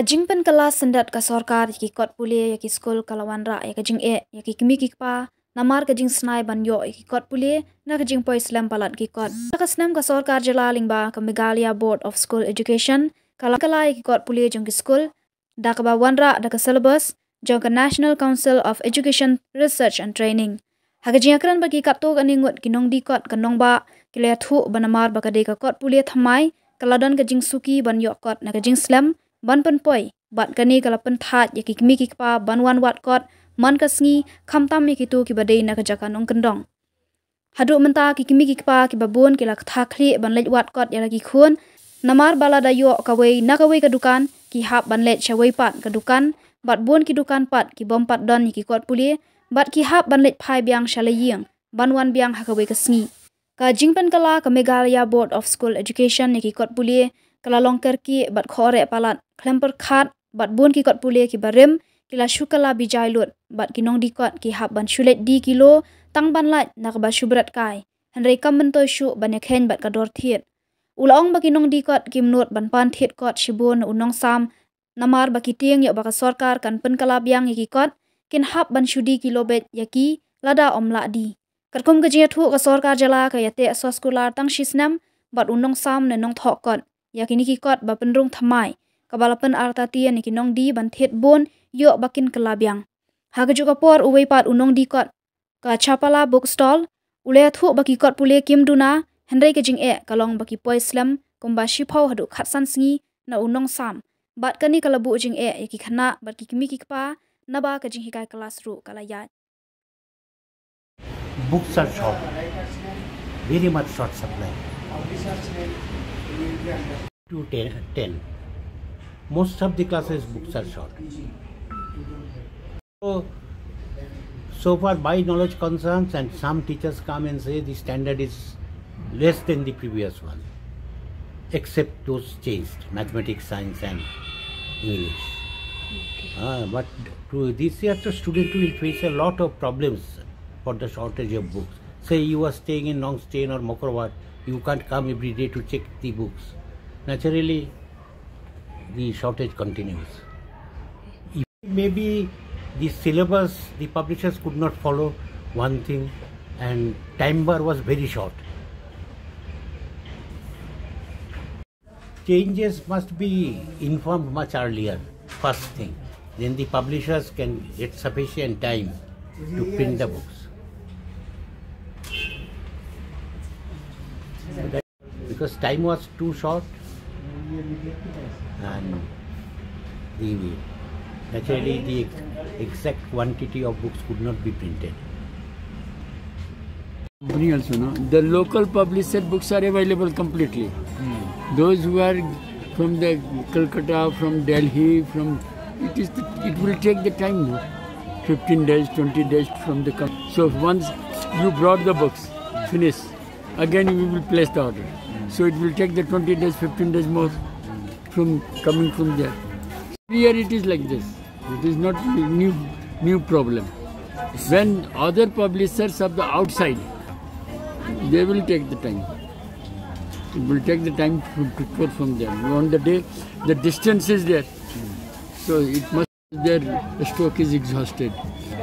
Jingpen kala sendat ka sorkar yaki kot Pule yaki skul kalawan ra yaki jing yaki kimi kikpa namar ka jing Snai banyo yaki kot Pule na ka jing poi Slem palat ki kot ka Snam ka sorkar jala lingba ka Meghalaya Board of School Education kala yaki kot Pule jong ki skul da ka ba wanra da ka syllabus jong ka National Council of Education Research and Training haga jing akran bagi kapto ka ningut ki Nongdie kot ka nongba kile thu banamar ba ka de ka kot Pule thamai kaladon ka jing suki banyo kot na ka jing Slem ban pen poi bat kani kala pen that yaki kimi kikpa ban wan wat kot man kasngi khamtam yaki tu ki badei na kajaka nong kendong hadu menta ki kimi kikpa ki babun ki lak thakli ban lej wat kot yala ki khun namar bala dayo kawei na kawei ka dukan ki hap ban lej chawei pat ka dukan bat bun ki dukan pat ki bom pat don yaki kot Pule bat ki hap ban lej phai Biang shalaying ban wan Biang hakawei kasngi ka jingpen kala ka Meghalaya Board of School Education yaki kot Pule kala longker ki bat khore palat klemper khat bat bun ki kot Pule ki barim kila shukala bijai lut bat ki Nongdie kot ki hab ban shulet di kilo tang ban lat nak ba shubrat kai henrei kam ben to shu ban yakhen bat ka dor thiet ulong ba ki Nongdie kot ki mnot ban pan thiet kot shibun unong sam namar ba ki tieng yo ba ka sarkar kan pen kala Biang yaki kot kin hab ban shudi kilo bet yaki lada omla di katkum ka jethu ka sarkar jala ka yate so skular tang shisnam bat unong sam ne nong thok kot yakini ki kot ba penrung thamai kabalapan artatian niki Nongdie ban thet bon yo bakin kala Biang haga juga por uwei pat Nongdie kot ka chapala book stall ule thu baki kot Pule kim duna henrei ke jing kalong baki poi Slem komba shipau hadu khatsan sngi na unong sam bat kani kala bu jing yaki Khynnah bat ki kimi kikpa na ba ka jing hikai kelas ru kala yat books are short, very much short supply. To 10. Most of the classes books are short. So far my knowledge concerns, and some teachers come and say the standard is less than the previous one, except those changed, mathematics, science and English. But to this year the student will face a lot of problems for the shortage of books. Say you are staying in Nongdie or Mokorwat, you can't come every day to check the books. Naturally, the shortage continues. Maybe the syllabus, the publishers could not follow one thing, and time bar was very short. Changes must be informed much earlier, first thing. Then the publishers can get sufficient time to print the books. Because time was too short, and naturally the exact quantity of books could not be printed. Also, no? The local published books are available completely. Those who are from the Calcutta, from Delhi, it will take the time, no? 15 days, 20 days from the so once you brought the books, finish, again we will place the order. So it will take the 20 days, 15 days more from coming from there. Here it is like this. It is not a new problem. When other publishers of the outside, they will take the time. It will take the time to prepare from them. On the day, the distance is there. So it must their stock is exhausted.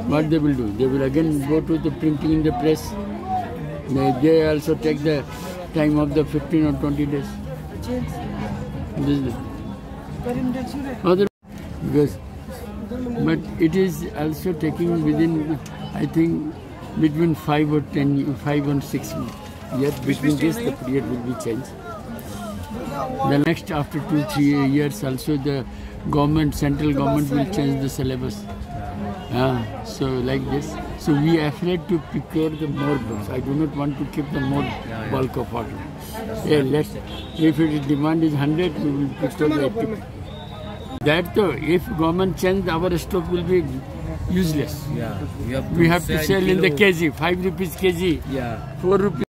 What they will do? They will again go to the printing in the press. They also take the time of the 15 or 20 days. But it is also taking within, I think, between 5 and 6 years. Between this, the period will be changed. The next, after 2-3 years, also the government, central government will change the syllabus. So like this. So we are afraid to prepare the more books. I do not want to keep the more bulk of order. If its demand is 100, we will prepare the 80. That though, if government change, our stock will be useless. Yeah, we have to sell in the kg, 5 rupees kg, 4 rupees.